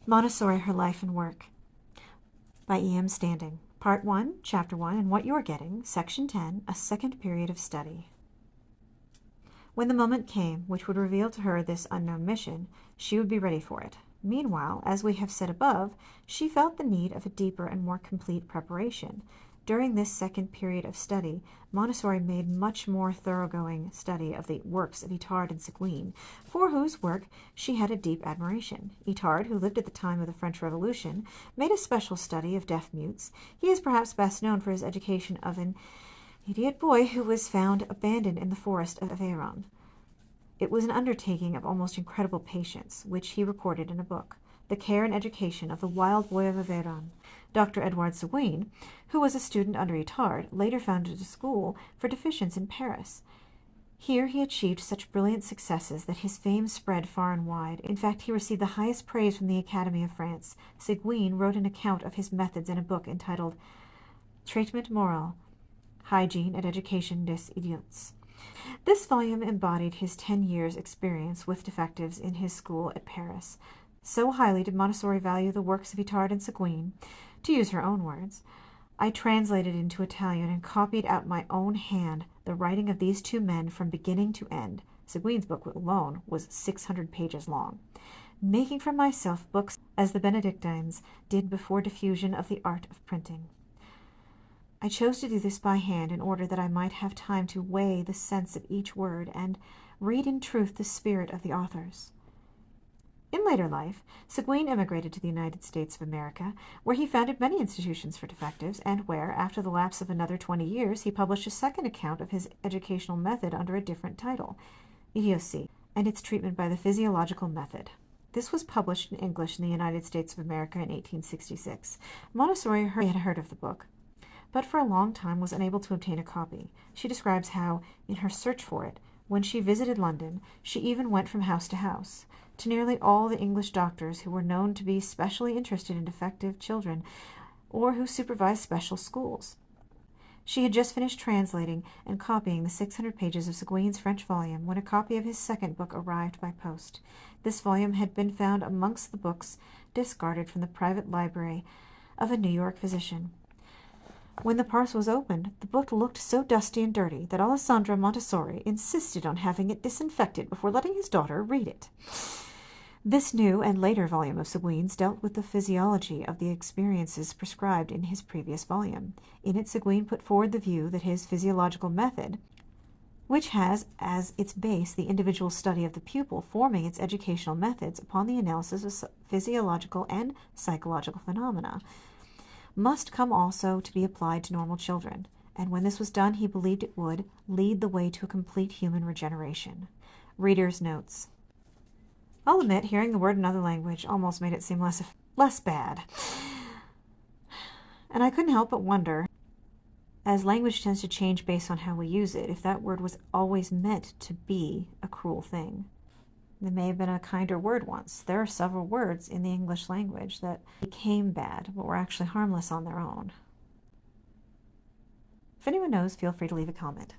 Montessori, Her Life and Work by E.M. Standing. Part 1, Chapter 1, and What You're Getting, Section 10, A Second Period of Study. When the moment came which would reveal to her this unknown mission, she would be ready for it. Meanwhile, as we have said above, she felt the need of a deeper and more complete preparation. During this second period of study, Montessori made much more thoroughgoing study of the works of Itard and Seguin, for whose work she had a deep admiration. Itard, who lived at the time of the French Revolution, made a special study of deaf-mutes. He is perhaps best known for his education of an idiot boy who was found abandoned in the forest of Aveyron. It was an undertaking of almost incredible patience, which he recorded in a book, The Care and Education of the Wild Boy of Aveyron. Dr. Edouard Seguin, who was a student under Itard, later founded a school for deficients in Paris. Here he achieved such brilliant successes that his fame spread far and wide. In fact, he received the highest praise from the Academy of France. Seguin wrote an account of his methods in a book entitled Traitement Moral, Hygiene and Education des Idiots. This volume embodied his 10 years' experience with defectives in his school at Paris. So highly did Montessori value the works of Itard and Seguin. To use her own words, I translated into Italian and copied out my own hand the writing of these two men from beginning to end. Seguin's book alone was 600 pages long, making for myself books as the Benedictines did before diffusion of the art of printing. I chose to do this by hand in order that I might have time to weigh the sense of each word and read in truth the spirit of the authors. In later life, Seguin emigrated to the United States of America, where he founded many institutions for defectives, and where, after the lapse of another 20 years, he published a second account of his educational method under a different title, Idiocy, and its treatment by the physiological method. This was published in English in the United States of America in 1866. Montessori had heard of the book, but for a long time was unable to obtain a copy. She describes how, in her search for it, when she visited London, she even went from house to house, to nearly all the English doctors who were known to be specially interested in defective children or who supervised special schools. She had just finished translating and copying the 600 pages of Seguin's French volume when a copy of his second book arrived by post. This volume had been found amongst the books discarded from the private library of a New York physician. When the parcel was opened, the book looked so dusty and dirty that Alessandro Montessori insisted on having it disinfected before letting his daughter read it. This new and later volume of Seguin's dealt with the physiology of the experiences prescribed in his previous volume. In it, Seguin put forward the view that his physiological method, which has as its base the individual study of the pupil forming its educational methods upon the analysis of physiological and psychological phenomena, must come also to be applied to normal children, and when this was done, he believed it would lead the way to a complete human regeneration. Reader's notes. I'll admit, hearing the word in another language almost made it seem less bad. And I couldn't help but wonder, as language tends to change based on how we use it, if that word was always meant to be a cruel thing. There may have been a kinder word once. There are several words in the English language that became bad, but were actually harmless on their own. If anyone knows, feel free to leave a comment.